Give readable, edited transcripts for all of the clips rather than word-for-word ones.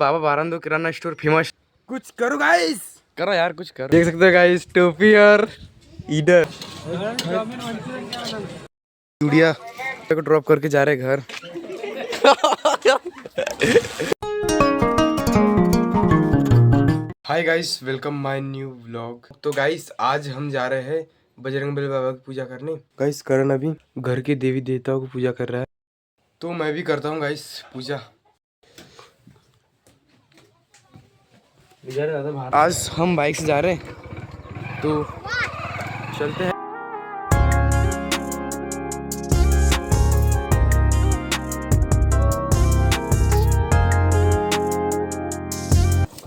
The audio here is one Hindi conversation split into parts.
बाबा बारंदो किराना स्टोर फेमस। कुछ करो गाइस, करो यार कुछ करो। देख सकते हो गाइस टोपी और इधर चूड़िया को ड्रॉप करके जा रहे घर। Hi guys, welcome my new vlog. तो गाइस आज हम जा रहे हैं बजरंगबली बाबा की पूजा करने। गाइस करण अभी घर के देवी देवताओं की पूजा कर रहा है, तो मैं भी करता हूँ गाइस पूजा। आज हम बाइक से जा रहे हैं, तो चलते हैं।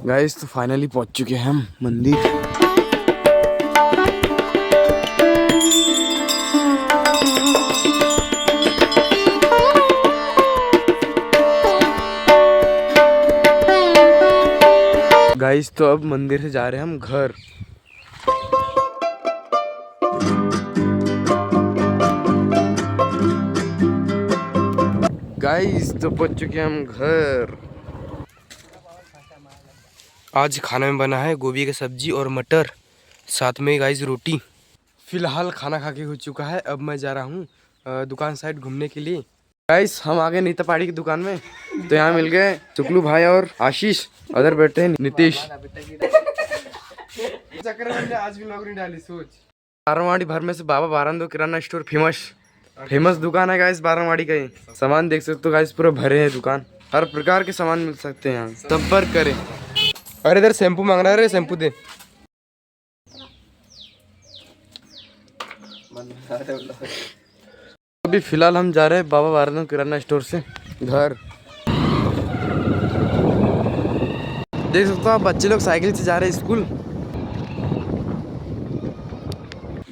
गाइस तो फाइनली पहुंच चुके हैं हम मंदिर। गाइस तो अब मंदिर से जा रहे हैं हम घर। गाइस तो पहुंच चुके हैं हम घर। आज खाने में बना है गोभी की सब्जी और मटर, साथ में गाइस रोटी। फिलहाल खाना खा के हो चुका है, अब मैं जा रहा हूँ दुकान साइड घूमने के लिए। गाइस हम आ गए नीता पहाड़ी की दुकान में, तो यहाँ मिल गए शुक्लू भाई और आशीष। उधर बैठे हैं नीतीश। चक्कर में आज भी नौकरी डाली सोच। बारावाड़ी भर में से बाबा बारंदो किराना स्टोर फेमस दुकान है गाइस। बारावाड़ी का ही सामान देख सकते हो गाइस, पूरा भरे है दुकान। हर प्रकार के सामान मिल सकते हैं यहाँ, संपर्क करें। अरे इधर शैम्पू मांग रहा है, शैम्पू दे। अभी फिलहाल हम जा रहे हैं बाबा बारंदो किराना स्टोर से घर। देख सकते हो आप, बच्चे लोग साइकिल से जा रहे हैं स्कूल।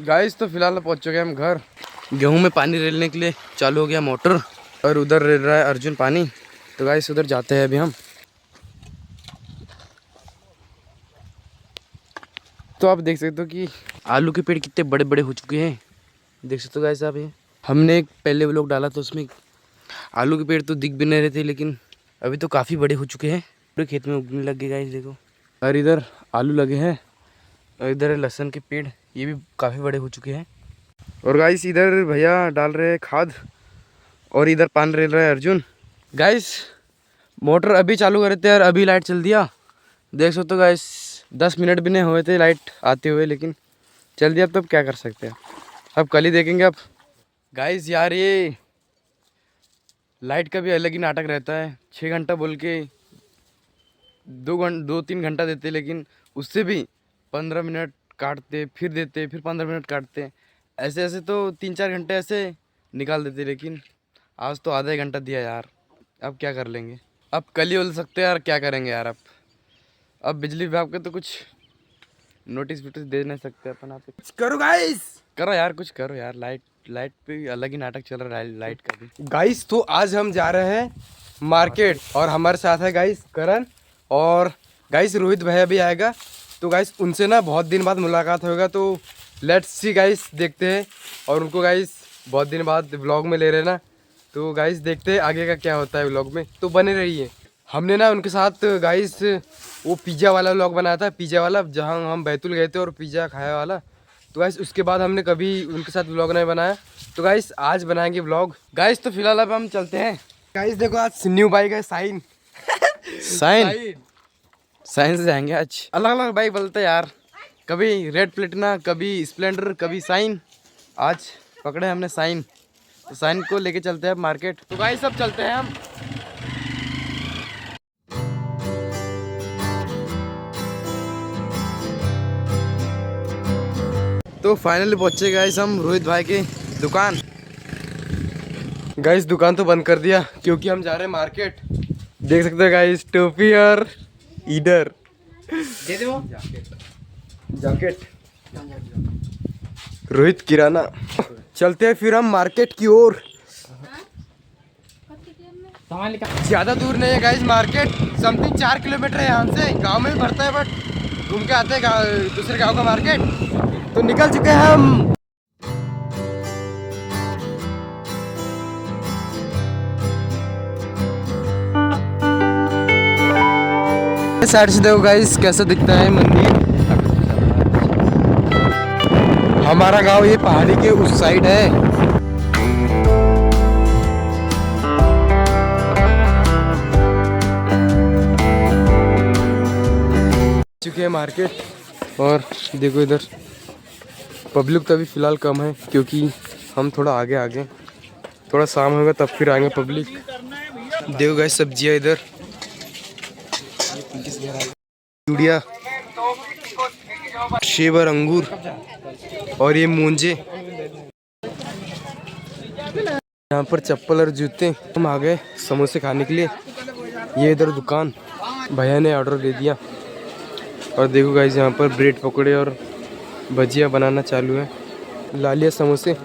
गाइस तो फिलहाल पहुंच चुके हैं हम घर। गेहूं में पानी रेलने के लिए चालू हो गया मोटर, और उधर रेल रहा है अर्जुन पानी। तो गाइस उधर जाते हैं अभी हम। तो आप देख सकते हो कि आलू के पेड़ कितने बड़े बड़े हो चुके हैं। देख सकते हो गाइस आप, ये हमने एक पहले व्लॉग डाला तो उसमें आलू के पेड़ तो दिख भी नहीं रहे थे, लेकिन अभी तो काफ़ी बड़े हो चुके हैं, पूरे खेत में उगने लग गए गाइस देखो। और इधर आलू लगे हैं, और इधर लहसुन के पेड़, ये भी काफ़ी बड़े हो चुके हैं। और गाइस इधर भैया डाल रहे हैं खाद, और इधर पानी रेल रहा है अर्जुन। गाइस मोटर अभी चालू करे थे और अभी लाइट चल दिया। देख सकते हो गाइस 10 मिनट भी नहीं हुए थे लाइट आते हुए, लेकिन चल दिया। अब क्या कर सकते हैं, अब कल ही देखेंगे। अब गाइस यार ये लाइट का भी अलग ही नाटक रहता है। 6 घंटा बोल के 2-3 घंटा देते, लेकिन उससे भी 15 मिनट काटते, फिर देते, फिर 15 मिनट काटते। ऐसे ऐसे तो 3-4 घंटे ऐसे निकाल देते, लेकिन आज तो आधा ही घंटा दिया यार। अब क्या कर लेंगे, अब कल ही बोल सकते हैं यार, क्या करेंगे यार। अब बिजली विभाग के तो कुछ नोटिस विटिस दे नहीं सकते अपन। आप कुछ करो गाइस, करो यार कुछ करो यार। लाइट पे अलग ही नाटक चल रहा है लाइट का भी। गाइस तो आज हम जा रहे हैं मार्केट, और हमारे साथ है गाइस करण, और गाइस रोहित भैया भी आएगा। तो गाइस उनसे ना बहुत दिन बाद मुलाकात होगा, तो लेट्स सी गाइस, देखते हैं। और उनको गाइस बहुत दिन बाद व्लॉग में ले रहे ना, तो गाइस देखते हैं आगे का क्या होता है व्लॉग में, तो बने रहिए। हमने ना उनके साथ गाइस वो पिज़्ज़ा वाला व्लॉग बनाया था, पिज़्ज़ा वाला, जहाँ हम बैतूल गए थे और पिज़्ज़ा खाया वाला। तो गाइस उसके बाद हमने कभी उनके साथ व्लॉग नहीं बनाया, तो गाइस आज बनाएंगे व्लॉग। गाइस तो फिलहाल अब हम चलते हैं। गाइस देखो आज न्यू बाइक है साइन से जाएंगे आज। अलग अलग बाइक बोलते हैं यार, कभी रेड प्लेटिना, कभी स्प्लेंडर, कभी साइन। आज पकड़े हमने साइन, तो साइन को लेके चलते हैं मार्केट। तो गाइस सब चलते हैं हम। तो फाइनली पहुंचे गाइस हम रोहित भाई की दुकान। गाइस दुकान तो बंद कर दिया क्योंकि हम जा रहे हैं मार्केट। देख सकते हैं गाइस टोपी और इधर दे दो जैकेट रोहित किराना। चलते हैं फिर हम मार्केट की ओर। ज़्यादा दूर नहीं है गाइस मार्केट, समथिंग 4 किलोमीटर है यहाँ से। गांव में भी भरता है, बट घूम के आते हैं दूसरे गांव का मार्केट। तो निकल चुके हैं हम। इस साइड से देखो गाइस कैसा दिखता है मंदिर। हमारा गांव ये पहाड़ी के उस साइड है। चुके हैं मार्केट और देखो इधर पब्लिक तो अभी फ़िलहाल कम है क्योंकि हम थोड़ा आगे थोड़ा शाम होगा तब फिर आएंगे पब्लिक। देखो गाइस सब्जियां इधर चूड़िया, सेब और अंगूर और ये मूंजे। यहाँ पर चप्पल और जूते। हम आ गए समोसे खाने के लिए। ये इधर दुकान भैया ने ऑर्डर दे दिया। और देखो गाइस यहाँ पर ब्रेड पकौड़े और भजिया बनाना चालू है। ला लिया समोसे।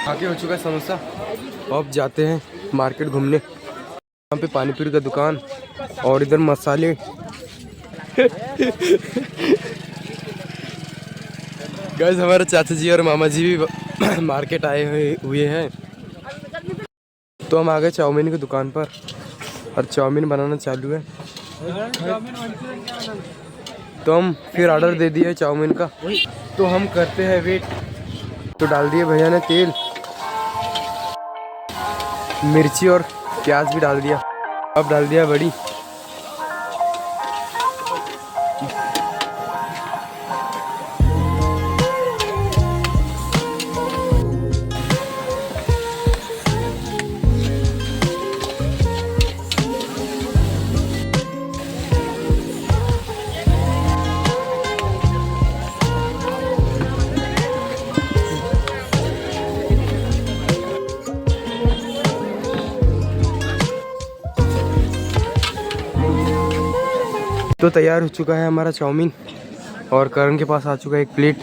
आगे हो चुका है समोसा। अब जाते हैं मार्केट घूमने। यहाँ पे पानी पूरी का दुकान और इधर मसाले। गाइस हमारे चाचा जी और मामा जी भी मार्केट आए हुए हैं। तो हम आ गए चाउमीन की दुकान पर और चाउमीन बनाना चालू है। तो हम फिर ऑर्डर दे दिए चाउमीन का। तो हम करते हैं वेट। तो डाल दिए भैया ने तेल, मिर्ची और प्याज भी डाल दिया। अब डाल दिया बड़ी। तो तैयार हो चुका है हमारा चाउमीन और करण के पास आ चुका है एक प्लेट।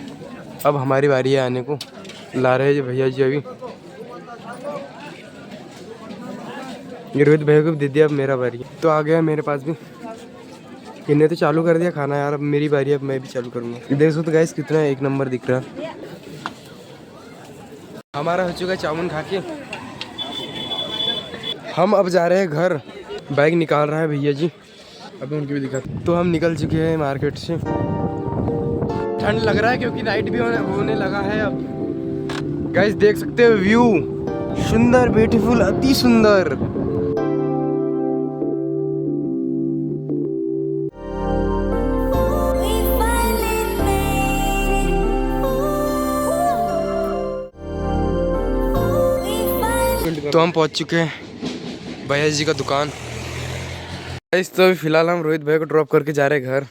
अब हमारी बारी है आने को। ला रहे हैं भैया जी अभी। ये रोहित भैया को भी दे दिया। अब मेरा बारी है। तो आ गया मेरे पास भी। इन्हें तो चालू कर दिया खाना यार। अब मेरी बारी है। अब मैं भी चालू करूँगा। देख सकते गाइस कितना एक नंबर दिख रहा है। हमारा हो चुका है चाउमीन खा के। हम अब जा रहे हैं घर। बाइक निकाल रहा है भैया जी। अभी उनकी भी दिखाते। तो हम निकल चुके हैं मार्केट से। ठंड लग रहा है क्योंकि नाइट भी होने लगा है अब। गाइस देख सकते हो व्यू सुंदर, ब्यूटीफुल, अति सुंदर। तो हम पहुंच चुके हैं भैया जी का दुकान। इस तो फिलहाल हम रोहित भाई को ड्रॉप करके जा रहे हैं घर।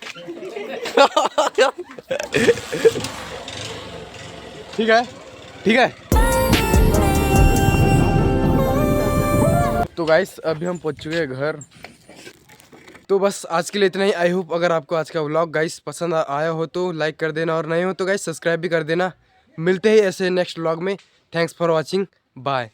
ठीक है ठीक है। तो गाइस अभी हम पहुंच चुके हैं घर। तो बस आज के लिए इतना ही। आई होप अगर आपको आज का व्लॉग गाइस पसंद आया हो तो लाइक कर देना और नहीं हो तो गाइस सब्सक्राइब भी कर देना। मिलते ही ऐसे नेक्स्ट व्लॉग में। Thanks for watching. बाय।